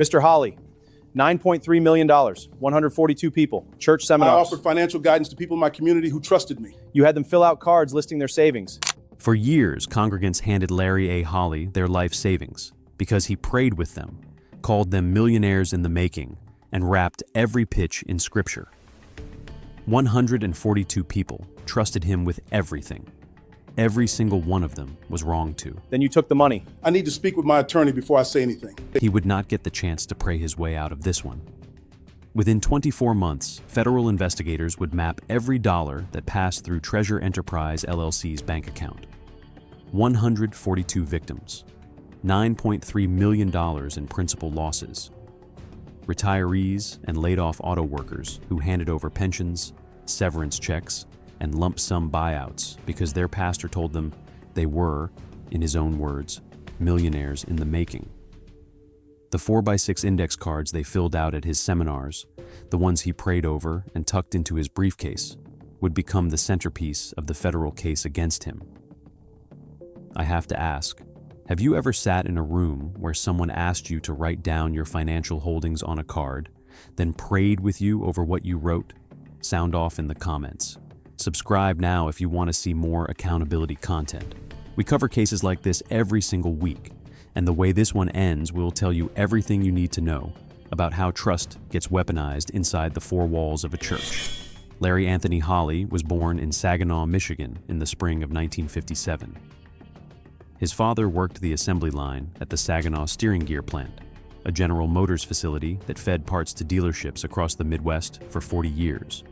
Mr. Holley, $9.3 million, 142 people, church seminars. I offered financial guidance to people in my community who trusted me. You had them fill out cards listing their savings. For years, congregants handed Larry A. Holley their life savings because he prayed with them, called them millionaires in the making, and wrapped every pitch in Scripture. 142 people trusted him with everything. Every single one of them was wrong too. Then you took the money. I need to speak with my attorney before I say anything. He would not get the chance to pray his way out of this one. Within 24 months, federal investigators would map every dollar that passed through Treasure Enterprise LLC's bank account. 142 victims, $9.3 million in principal losses. Retirees and laid-off auto workers who handed over pensions, severance checks, and lump sum buyouts because their pastor told them they were, in his own words, millionaires in the making. The 4x6 index cards they filled out at his seminars, the ones he prayed over and tucked into his briefcase, would become the centerpiece of the federal case against him. I have to ask, have you ever sat in a room where someone asked you to write down your financial holdings on a card, then prayed with you over what you wrote? Sound off in the comments. Subscribe now if you want to see more accountability content. We cover cases like this every single week, and the way this one ends will tell you everything you need to know about how trust gets weaponized inside the four walls of a church. Larry Anthony Holley was born in Saginaw, Michigan in the spring of 1957. His father worked the assembly line at the Saginaw Steering Gear Plant, a General Motors facility that fed parts to dealerships across the Midwest for 40 years.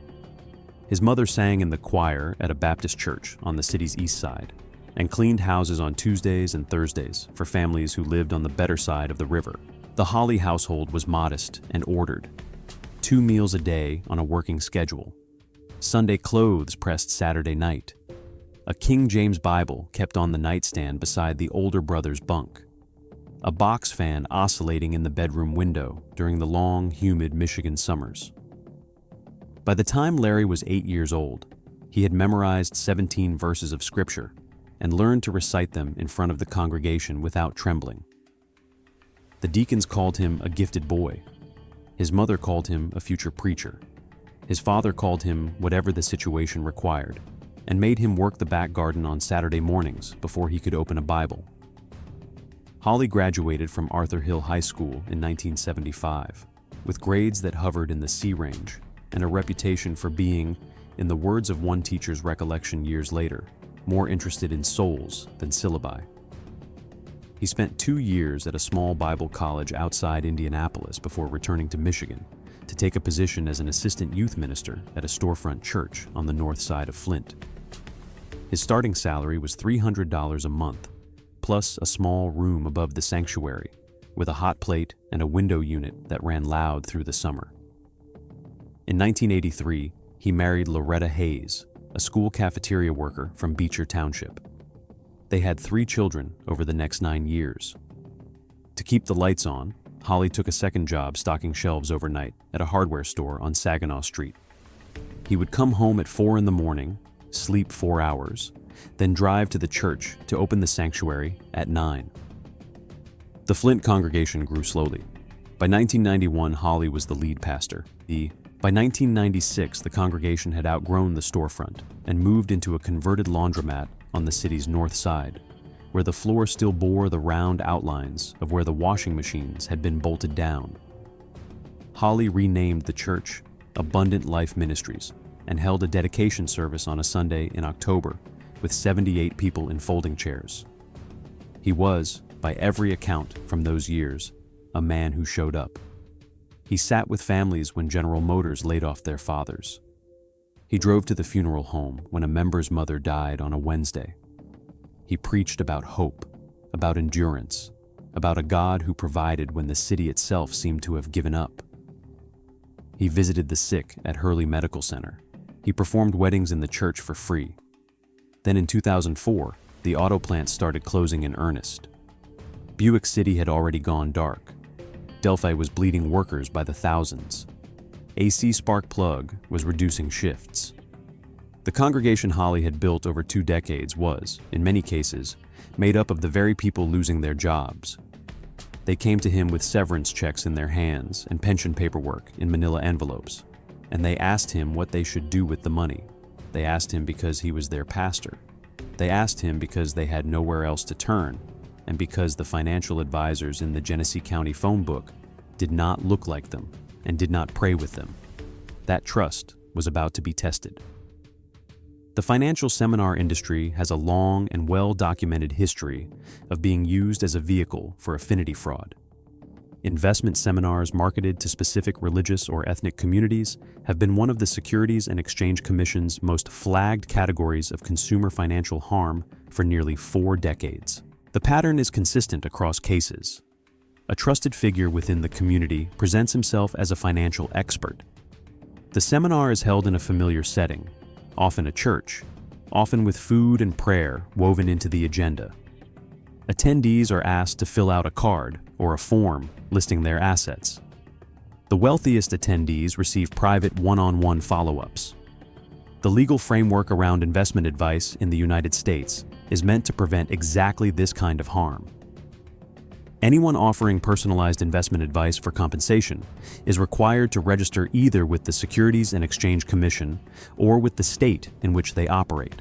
His mother sang in the choir at a Baptist church on the city's east side and cleaned houses on Tuesdays and Thursdays for families who lived on the better side of the river. The Holley household was modest and ordered. 2 meals a day on a working schedule. Sunday clothes pressed Saturday night. A King James Bible kept on the nightstand beside the older brother's bunk. A box fan oscillating in the bedroom window during the long, humid Michigan summers. By the time Larry was 8 years old, he had memorized 17 verses of Scripture and learned to recite them in front of the congregation without trembling. The deacons called him a gifted boy. His mother called him a future preacher. His father called him whatever the situation required and made him work the back garden on Saturday mornings before he could open a Bible. Holley graduated from Arthur Hill High School in 1975 with grades that hovered in the C range and a reputation for being, in the words of one teacher's recollection years later, more interested in souls than syllabi. He spent 2 years at a small Bible college outside Indianapolis before returning to Michigan to take a position as an assistant youth minister at a storefront church on the north side of Flint. His starting salary was $300 a month, plus a small room above the sanctuary with a hot plate and a window unit that ran loud through the summer. In 1983, he married Loretta Hayes, a school cafeteria worker from Beecher Township. They had 3 children over the next 9 years. To keep the lights on, Holley took a second job stocking shelves overnight at a hardware store on Saginaw Street. He would come home at 4 in the morning, sleep 4 hours, then drive to the church to open the sanctuary at 9. The Flint congregation grew slowly. By 1991, Holley was the lead pastor. By 1996, the congregation had outgrown the storefront and moved into a converted laundromat on the city's north side, where the floor still bore the round outlines of where the washing machines had been bolted down. Holley renamed the church Abundant Life Ministries and held a dedication service on a Sunday in October with 78 people in folding chairs. He was, by every account from those years, a man who showed up. He sat with families when General Motors laid off their fathers. He drove to the funeral home when a member's mother died on a Wednesday. He preached about hope, about endurance, about a God who provided when the city itself seemed to have given up. He visited the sick at Hurley Medical Center. He performed weddings in the church for free. Then in 2004, the auto plant started closing in earnest. Buick City had already gone dark. Delphi was bleeding workers by the thousands. AC spark plug was reducing shifts. The congregation Holley had built over 2 decades was, in many cases, made up of the very people losing their jobs. They came to him with severance checks in their hands and pension paperwork in manila envelopes, and they asked him what they should do with the money. They asked him because he was their pastor. They asked him because they had nowhere else to turn, and because the financial advisors in the Genesee County phone book did not look like them and did not pray with them. That trust was about to be tested. The financial seminar industry has a long and well-documented history of being used as a vehicle for affinity fraud. Investment seminars marketed to specific religious or ethnic communities have been one of the Securities and Exchange Commission's most flagged categories of consumer financial harm for nearly 4 decades. The pattern is consistent across cases. A trusted figure within the community presents himself as a financial expert. The seminar is held in a familiar setting, often a church, often with food and prayer woven into the agenda. Attendees are asked to fill out a card or a form listing their assets. The wealthiest attendees receive private one-on-one follow-ups. The legal framework around investment advice in the United States is meant to prevent exactly this kind of harm. Anyone offering personalized investment advice for compensation is required to register either with the Securities and Exchange Commission or with the state in which they operate.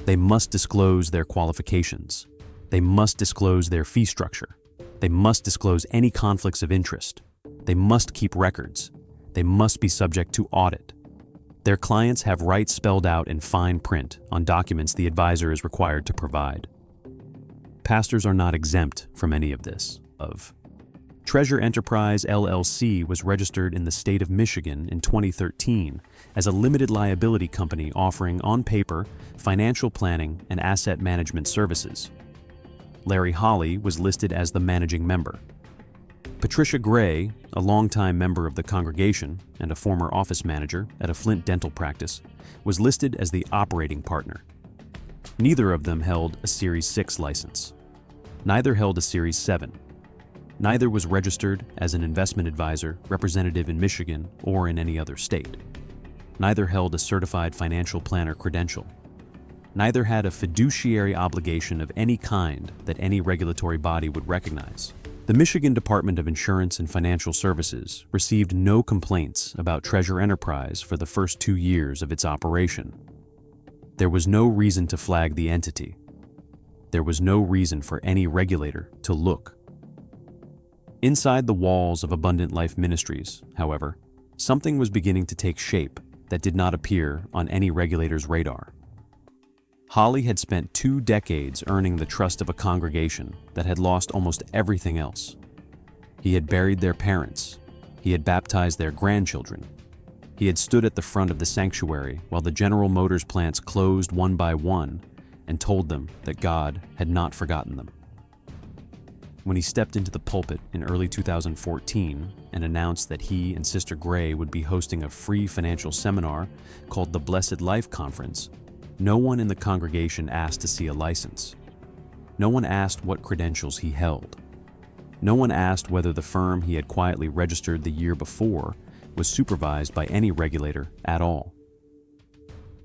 They must disclose their qualifications. They must disclose their fee structure. They must disclose any conflicts of interest. They must keep records. They must be subject to audit. Their clients have rights spelled out in fine print on documents the advisor is required to provide. Pastors are not exempt from any of this. Treasure Enterprise LLC was registered in the state of Michigan in 2013 as a limited liability company offering on paper financial planning and asset management services. Larry Holley was listed as the managing member. Patricia Gray, a longtime member of the congregation and a former office manager at a Flint dental practice, was listed as the operating partner. Neither of them held a Series 6 license. Neither held a Series 7. Neither was registered as an investment advisor representative in Michigan or in any other state. Neither held a certified financial planner credential. Neither had a fiduciary obligation of any kind that any regulatory body would recognize. The Michigan Department of Insurance and Financial Services received no complaints about Treasure Enterprise for the first 2 years of its operation. There was no reason to flag the entity. There was no reason for any regulator to look. Inside the walls of Abundant Life Ministries, however, something was beginning to take shape that did not appear on any regulator's radar. Holley had spent 2 decades earning the trust of a congregation that had lost almost everything else. He had buried their parents. He had baptized their grandchildren. He had stood at the front of the sanctuary while the General Motors plants closed one by one and told them that God had not forgotten them. When he stepped into the pulpit in early 2014 and announced that he and Sister Gray would be hosting a free financial seminar called the Blessed Life Conference, no one in the congregation asked to see a license. No one asked what credentials he held. No one asked whether the firm he had quietly registered the year before was supervised by any regulator at all.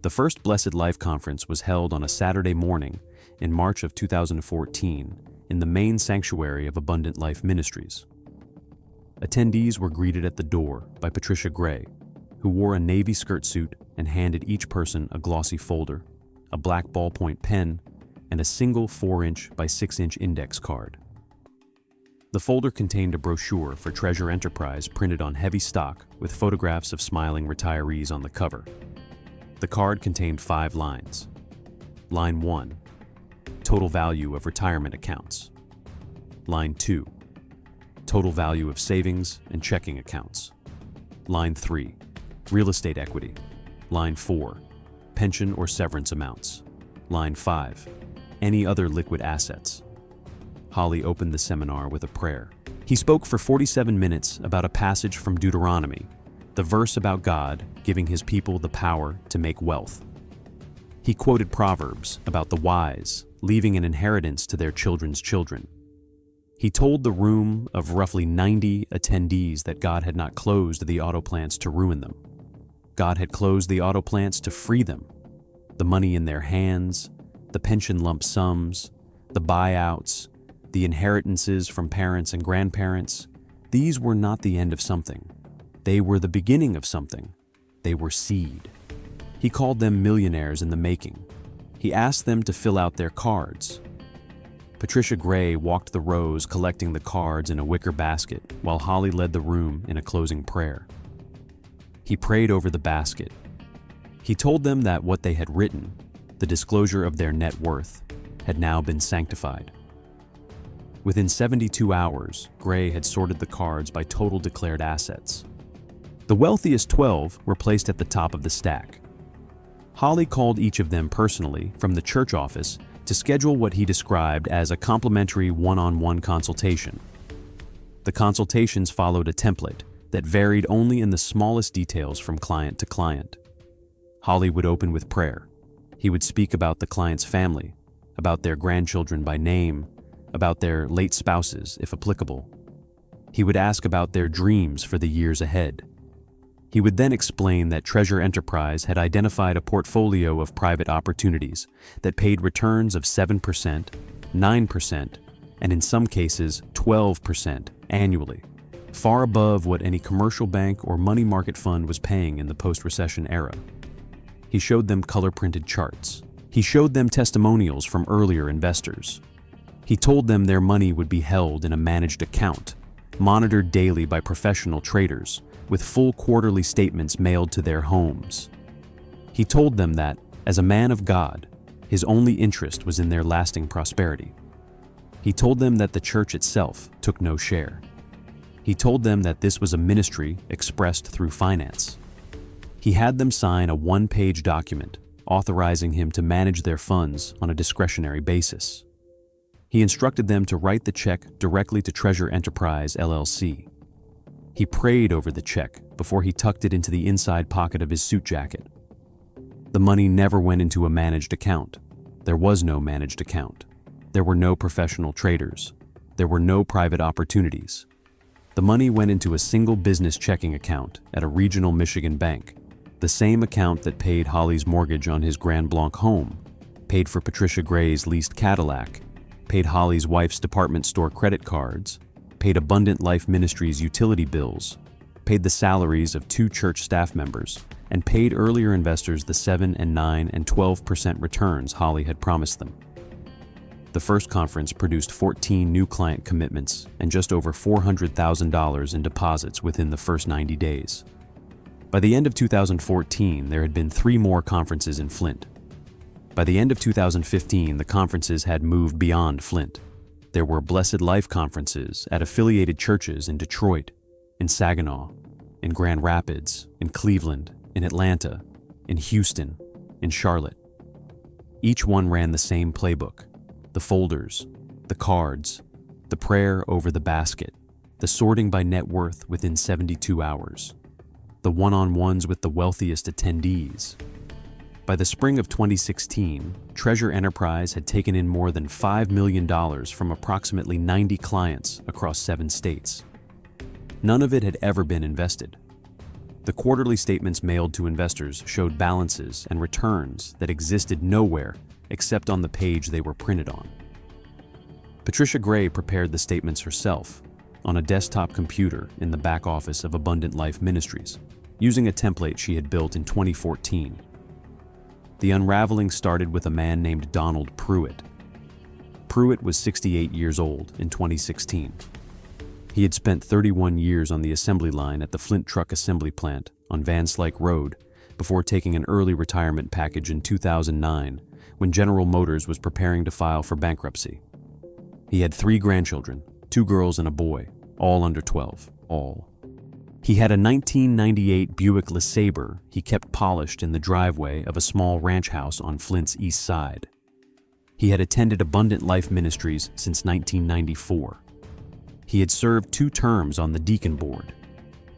The first Blessed Life Conference was held on a Saturday morning in March of 2014 in the main sanctuary of Abundant Life Ministries. Attendees were greeted at the door by Patricia Gray, who wore a navy skirt suit and handed each person a glossy folder, a black ballpoint pen, and a single 4-inch by 6-inch index card. The folder contained a brochure for Treasure Enterprise printed on heavy stock with photographs of smiling retirees on the cover. The card contained 5 lines. Line 1, total value of retirement accounts. Line 2, total value of savings and checking accounts. Line 3, real estate equity. Line 4, pension or severance amounts. Line 5, any other liquid assets. Holley opened the seminar with a prayer. He spoke for 47 minutes about a passage from Deuteronomy, the verse about God giving his people the power to make wealth. He quoted Proverbs about the wise leaving an inheritance to their children's children. He told the room of roughly 90 attendees that God had not closed the auto plants to ruin them. God had closed the auto plants to free them. The money in their hands, the pension lump sums, the buyouts, the inheritances from parents and grandparents, these were not the end of something. They were the beginning of something. They were seed. He called them millionaires in the making. He asked them to fill out their cards. Patricia Gray walked the rows collecting the cards in a wicker basket while Holley led the room in a closing prayer. He prayed over the basket. He told them that what they had written, the disclosure of their net worth, had now been sanctified. Within 72 hours, Gray had sorted the cards by total declared assets. The wealthiest 12 were placed at the top of the stack. Holley called each of them personally from the church office to schedule what he described as a complimentary one-on-one consultation. The consultations followed a template that varied only in the smallest details from client to client. Holley would open with prayer. He would speak about the client's family, about their grandchildren by name, about their late spouses, if applicable. He would ask about their dreams for the years ahead. He would then explain that Treasure Enterprise had identified a portfolio of private opportunities that paid returns of 7%, 9%, and in some cases 12% annually, far above what any commercial bank or money market fund was paying in the post-recession era. He showed them color-printed charts. He showed them testimonials from earlier investors. He told them their money would be held in a managed account, monitored daily by professional traders, with full quarterly statements mailed to their homes. He told them that, as a man of God, his only interest was in their lasting prosperity. He told them that the church itself took no share. He told them that this was a ministry expressed through finance. He had them sign a one-page document authorizing him to manage their funds on a discretionary basis. He instructed them to write the check directly to Treasure Enterprise, LLC. He prayed over the check before he tucked it into the inside pocket of his suit jacket. The money never went into a managed account. There was no managed account. There were no professional traders. There were no private opportunities. The money went into a single business checking account at a regional Michigan bank, the same account that paid Holley's mortgage on his Grand Blanc home, paid for Patricia Gray's leased Cadillac, paid Holley's wife's department store credit cards, paid Abundant Life Ministries utility bills, paid the salaries of 2 church staff members, and paid earlier investors the 7% and 9% and 12% returns Holley had promised them. The first conference produced 14 new client commitments and just over $400,000 in deposits within the first 90 days. By the end of 2014, there had been 3 more conferences in Flint. By the end of 2015, the conferences had moved beyond Flint. There were Blessed Life conferences at affiliated churches in Detroit, in Saginaw, in Grand Rapids, in Cleveland, in Atlanta, in Houston, in Charlotte. Each one ran the same playbook: the folders, the cards, the prayer over the basket, the sorting by net worth within 72 hours, the one-on-ones with the wealthiest attendees. By the spring of 2016, Treasure Enterprise had taken in more than $5 million from approximately 90 clients across 7 states. None of it had ever been invested. The quarterly statements mailed to investors showed balances and returns that existed nowhere except on the page they were printed on. Patricia Gray prepared the statements herself on a desktop computer in the back office of Abundant Life Ministries, using a template she had built in 2014. The unraveling started with a man named Donald Pruitt. Pruitt was 68 years old in 2016. He had spent 31 years on the assembly line at the Flint Truck Assembly Plant on Van Slyke Road before taking an early retirement package in 2009 when General Motors was preparing to file for bankruptcy. He had 3 grandchildren, 2 girls and a boy, all under 12, all. He had a 1998 Buick LeSabre he kept polished in the driveway of a small ranch house on Flint's east side. He had attended Abundant Life Ministries since 1994. He had served 2 terms on the deacon board.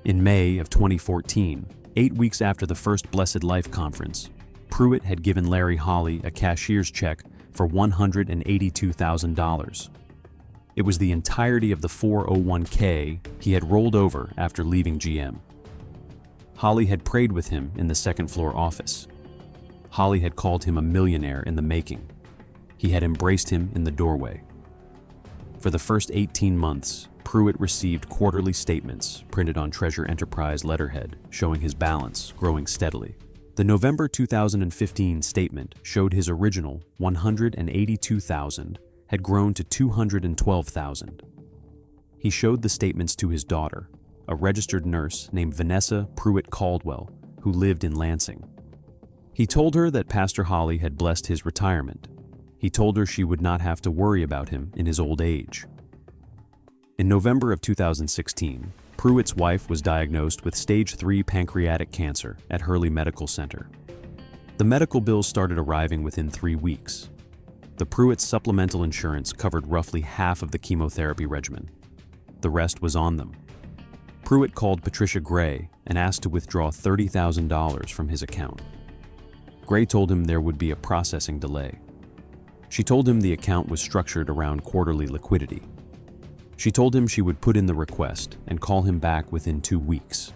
In May of 2014, 8 weeks after the first Blessed Life conference, Pruitt had given Larry Holley a cashier's check for $182,000. It was the entirety of the 401k he had rolled over after leaving GM. Holley had prayed with him in the second-floor office. Holley had called him a millionaire in the making. He had embraced him in the doorway. For the first 18 months, Pruitt received quarterly statements printed on Treasure Enterprise letterhead showing his balance growing steadily. The November 2015 statement showed his original $182,000 had grown to $212,000. He showed the statements to his daughter, a registered nurse named Vanessa Pruitt Caldwell, who lived in Lansing. He told her that Pastor Holley had blessed his retirement. He told her she would not have to worry about him in his old age. In November of 2016, Pruitt's wife was diagnosed with stage 3 pancreatic cancer at Hurley Medical Center. The medical bills started arriving within 3 weeks. The Pruitt's supplemental insurance covered roughly half of the chemotherapy regimen. The rest was on them. Pruitt called Patricia Gray and asked to withdraw $30,000 from his account. Gray told him there would be a processing delay. She told him the account was structured around quarterly liquidity. She told him she would put in the request and call him back within 2 weeks.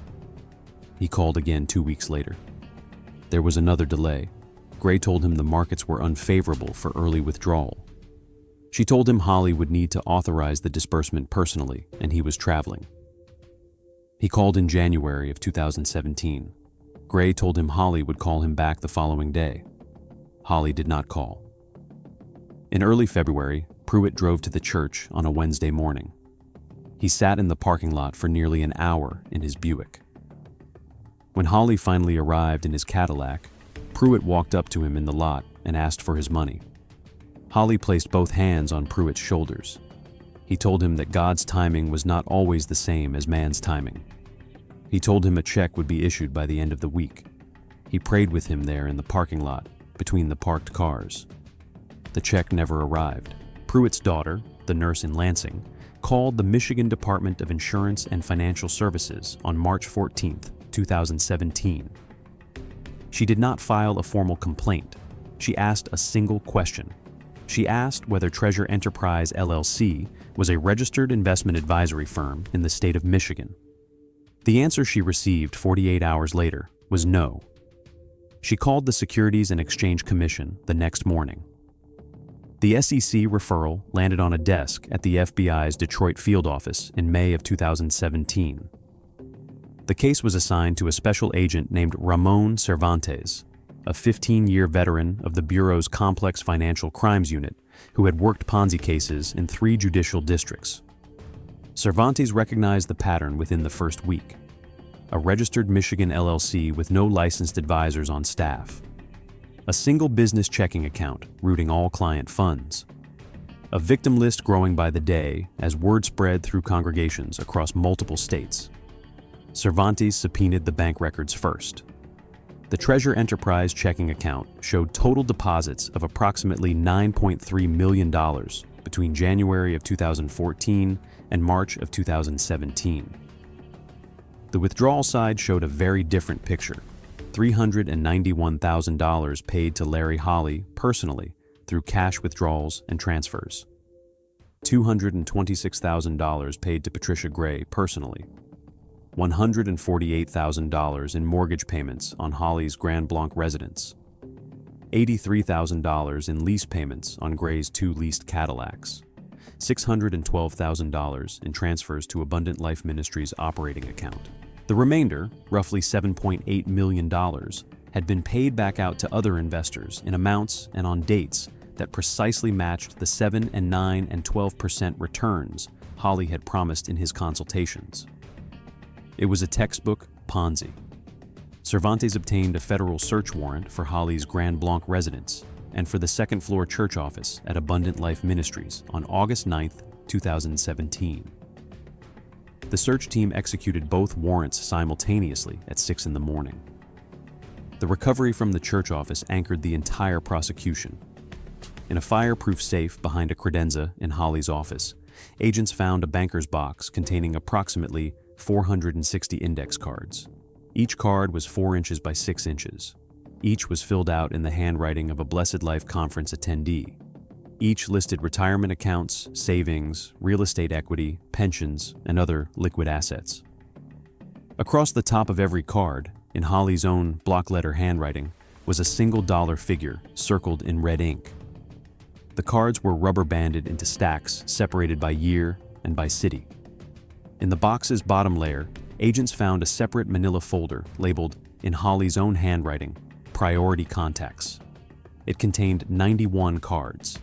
He called again 2 weeks later. There was another delay. Gray told him the markets were unfavorable for early withdrawal. She told him Holley would need to authorize the disbursement personally, and he was traveling. He called in January of 2017. Gray told him Holley would call him back the following day. Holley did not call. In early February, Pruitt drove to the church on a Wednesday morning. He sat in the parking lot for nearly an hour in his Buick. When Holley finally arrived in his Cadillac, Pruitt walked up to him in the lot and asked for his money. Holley placed both hands on Pruitt's shoulders. He told him that God's timing was not always the same as man's timing. He told him a check would be issued by the end of the week. He prayed with him there in the parking lot, between the parked cars. The check never arrived. Pruitt's daughter, the nurse in Lansing, called the Michigan Department of Insurance and Financial Services on March 14, 2017. She did not file a formal complaint. She asked a single question. She asked whether Treasure Enterprise LLC was a registered investment advisory firm in the state of Michigan. The answer she received 48 hours later was no. She called the Securities and Exchange Commission the next morning. The SEC referral landed on a desk at the FBI's Detroit field office in May of 2017. The case was assigned to a special agent named Ramon Cervantes, a 15-year veteran of the Bureau's Complex Financial Crimes Unit who had worked Ponzi cases in 3 judicial districts. Cervantes recognized the pattern within the first week. A registered Michigan LLC with no licensed advisors on staff. A single business checking account routing all client funds. A victim list growing by the day as word spread through congregations across multiple states. Cervantes subpoenaed the bank records first. The Treasure Enterprise checking account showed total deposits of approximately $9.3 million between January of 2014 and March of 2017. The withdrawal side showed a very different picture. $391,000 paid to Larry Holley personally through cash withdrawals and transfers. $226,000 paid to Patricia Gray personally. $148,000 in mortgage payments on Holley's Grand Blanc residence. $83,000 in lease payments on Gray's 2 leased Cadillacs. $612,000 in transfers to Abundant Life Ministries' operating account. The remainder, roughly $7.8 million, had been paid back out to other investors in amounts and on dates that precisely matched the 7% and 9% and 12% returns Holley had promised in his consultations. It was a textbook Ponzi. Cervantes obtained a federal search warrant for Holley's Grand Blanc residence and for the second-floor church office at Abundant Life Ministries on August 9, 2017. The search team executed both warrants simultaneously at 6 in the morning. The recovery from the church office anchored the entire prosecution. In a fireproof safe behind a credenza in Holley's office, agents found a banker's box containing approximately 460 index cards. Each card was 4 inches by 6 inches. Each was filled out in the handwriting of a Blessed Life Conference attendee. Each listed retirement accounts, savings, real estate equity, pensions, and other liquid assets. Across the top of every card, in Holley's own block letter handwriting, was a single dollar figure circled in red ink. The cards were rubber banded into stacks separated by year and by city. In the box's bottom layer, agents found a separate manila folder labeled, in Holley's own handwriting, Priority Contacts. It contained 91 cards.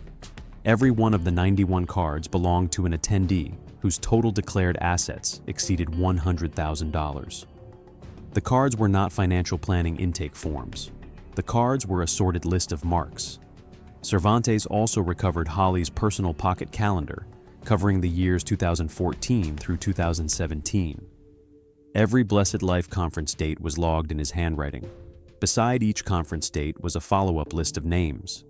Every one of the 91 cards belonged to an attendee whose total declared assets exceeded $100,000. The cards were not financial planning intake forms. The cards were a sorted list of marks. Cervantes also recovered Holley's personal pocket calendar, covering the years 2014 through 2017. Every Blessed Life conference date was logged in his handwriting. Beside each conference date was a follow-up list of names.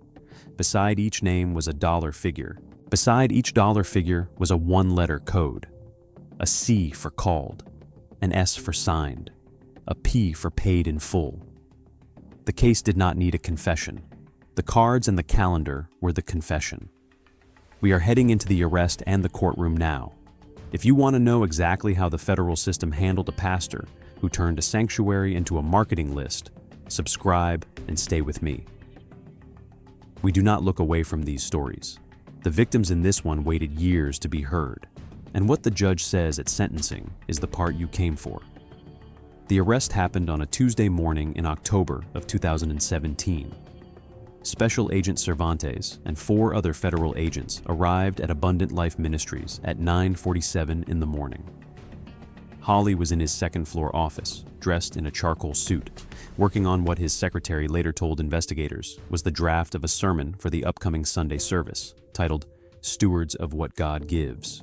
Beside each name was a dollar figure. Beside each dollar figure was a one-letter code. A C for called, an S for signed, a P for paid in full. The case did not need a confession. The cards and the calendar were the confession. We are heading into the arrest and the courtroom now. If you want to know exactly how the federal system handled a pastor who turned a sanctuary into a marketing list, subscribe and stay with me. We do not look away from these stories. The victims in this one waited years to be heard, and what the judge says at sentencing is the part you came for. The arrest happened on a Tuesday morning in October of 2017. Special Agent Cervantes and 4 other federal agents arrived at Abundant Life Ministries at 9:47 in the morning. Holley was in his second-floor office, dressed in a charcoal suit, working on what his secretary later told investigators was the draft of a sermon for the upcoming Sunday service, titled Stewards of What God Gives.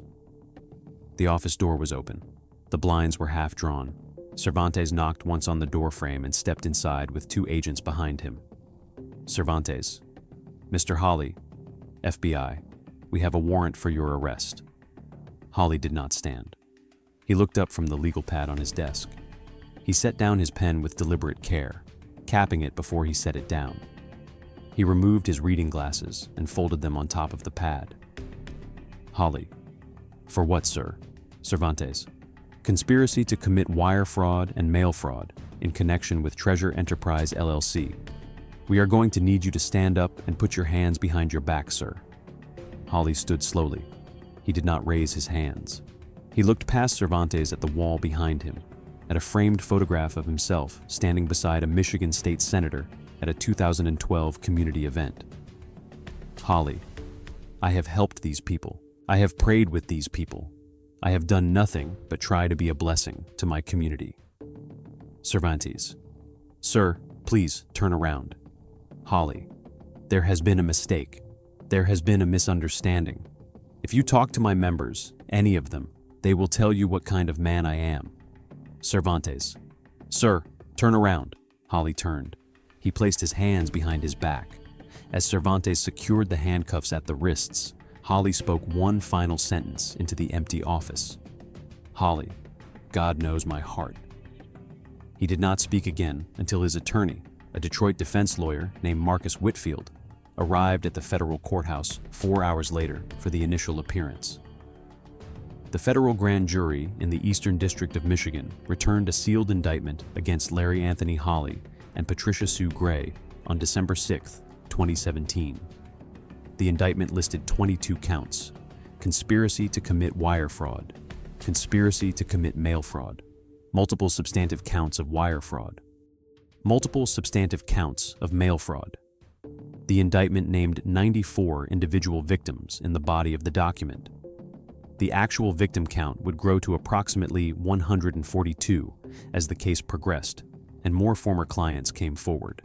The office door was open. The blinds were half drawn. Cervantes knocked once on the door frame and stepped inside with 2 agents behind him. Cervantes: Mr. Holley, FBI, we have a warrant for your arrest. Holley did not stand. He looked up from the legal pad on his desk. He set down his pen with deliberate care, capping it before he set it down. He removed his reading glasses and folded them on top of the pad. Holley: For what, sir? Cervantes: Conspiracy to commit wire fraud and mail fraud in connection with Treasure Enterprise LLC. We are going to need you to stand up and put your hands behind your back, sir. Holley stood slowly. He did not raise his hands. He looked past Cervantes at the wall behind him, at a framed photograph of himself standing beside a Michigan state senator at a 2012 community event. Holley: I have helped these people. I have prayed with these people. I have done nothing but try to be a blessing to my community. Cervantes: Sir, please turn around. Holley: There has been a mistake. There has been a misunderstanding. If you talk to my members, any of them, they will tell you what kind of man I am. Cervantes: Sir, turn around. Holley turned. He placed his hands behind his back. As Cervantes secured the handcuffs at the wrists, Holley spoke one final sentence into the empty office. Holley: God knows my heart. He did not speak again until his attorney, a Detroit defense lawyer named Marcus Whitfield, arrived at the federal courthouse 4 hours later for the initial appearance. The federal grand jury in the Eastern District of Michigan returned a sealed indictment against Larry Anthony Holley and Patricia Sue Gray on December 6, 2017. The indictment listed 22 counts: conspiracy to commit wire fraud, conspiracy to commit mail fraud, multiple substantive counts of wire fraud, multiple substantive counts of mail fraud. The indictment named 94 individual victims in the body of the document. The actual victim count would grow to approximately 142 as the case progressed and more former clients came forward.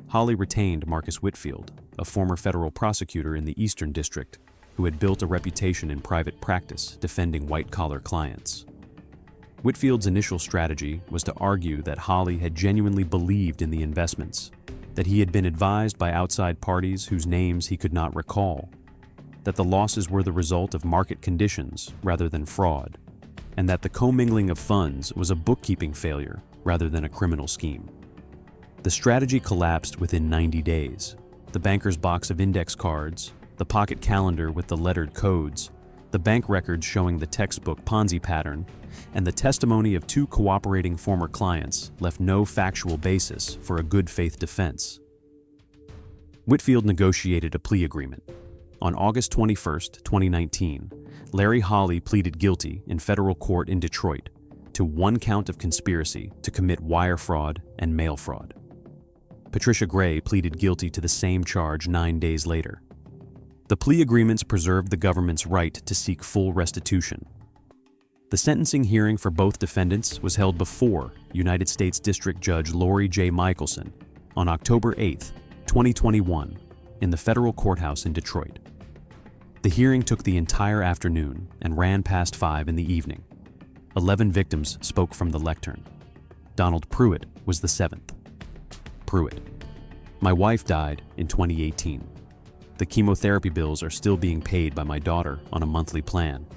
Holley retained Marcus Whitfield, a former federal prosecutor in the Eastern District who had built a reputation in private practice defending white-collar clients. Whitfield's initial strategy was to argue that Holley had genuinely believed in the investments, that he had been advised by outside parties whose names he could not recall, that the losses were the result of market conditions rather than fraud, and that the commingling of funds was a bookkeeping failure rather than a criminal scheme. The strategy collapsed within 90 days. The banker's box of index cards, the pocket calendar with the lettered codes, the bank records showing the textbook Ponzi pattern, and the testimony of 2 cooperating former clients left no factual basis for a good faith defense. Whitfield negotiated a plea agreement. On August 21, 2019, Larry Holley pleaded guilty in federal court in Detroit to 1 count of conspiracy to commit wire fraud and mail fraud. Patricia Gray pleaded guilty to the same charge 9 days later. The plea agreements preserved the government's right to seek full restitution. The sentencing hearing for both defendants was held before United States District Judge Laurie Michelson on October 8, 2021, in the federal courthouse in Detroit. The hearing took the entire afternoon and ran past 5 in the evening. 11 victims spoke from the lectern. Donald Pruitt was the 7th. Pruitt: "My wife died in 2018. The chemotherapy bills are still being paid by my daughter on a monthly plan.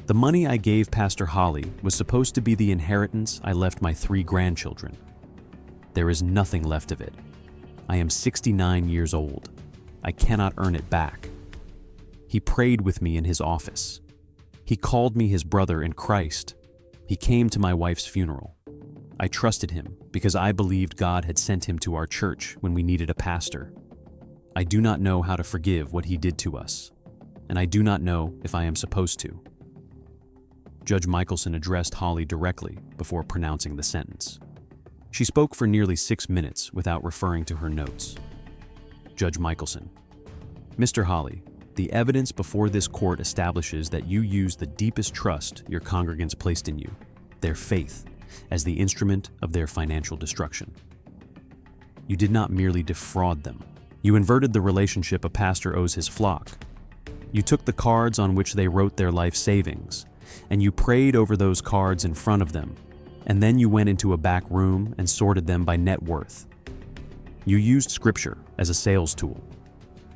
The money I gave Pastor Holley was supposed to be the inheritance I left my 3 grandchildren. There is nothing left of it. I am 69 years old. I cannot earn it back. He prayed with me in his office. He called me his brother in Christ. He came to my wife's funeral. I trusted him because I believed God had sent him to our church when we needed a pastor. I do not know how to forgive what he did to us, and I do not know if I am supposed to." Judge Michelson addressed Holley directly before pronouncing the sentence. She spoke for nearly 6 minutes without referring to her notes. Judge Michelson: "Mr. Holley, the evidence before this court establishes that you used the deepest trust your congregants placed in you, their faith, as the instrument of their financial destruction. You did not merely defraud them. You inverted the relationship a pastor owes his flock. You took the cards on which they wrote their life savings, and you prayed over those cards in front of them, and then you went into a back room and sorted them by net worth. You used scripture as a sales tool.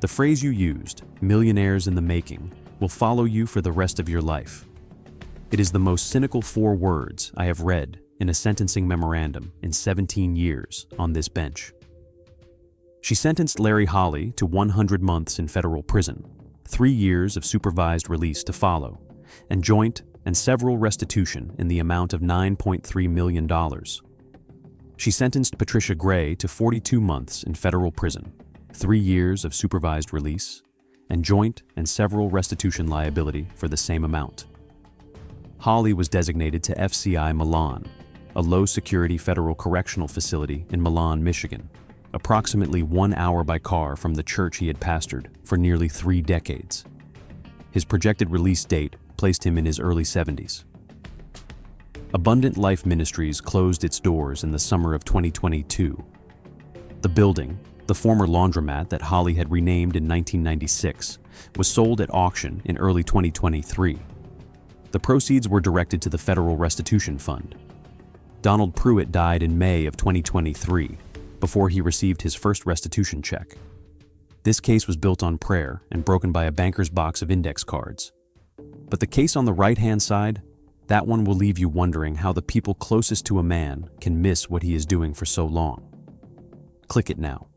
The phrase you used, 'millionaires in the making,' will follow you for the rest of your life. It is the most cynical 4 words I have read in a sentencing memorandum in 17 years on this bench." She sentenced Larry Holley to 100 months in federal prison, 3 years of supervised release to follow, and joint and several restitution in the amount of $9.3 million. She sentenced Patricia Gray to 42 months in federal prison, 3 years of supervised release, and joint and several restitution liability for the same amount. Holley was designated to FCI Milan, a low-security federal correctional facility in Milan, Michigan, approximately 1 hour by car from the church he had pastored for nearly 3 decades. His projected release date placed him in his early 70s. Abundant Life Ministries closed its doors in the summer of 2022. The building, the former laundromat that Holley had renamed in 1996, was sold at auction in early 2023. The proceeds were directed to the Federal Restitution Fund. Donald Pruitt died in May of 2023, before he received his first restitution check. This case was built on prayer and broken by a banker's box of index cards. But the case on the right-hand side, that one will leave you wondering how the people closest to a man can miss what he is doing for so long. Click it now.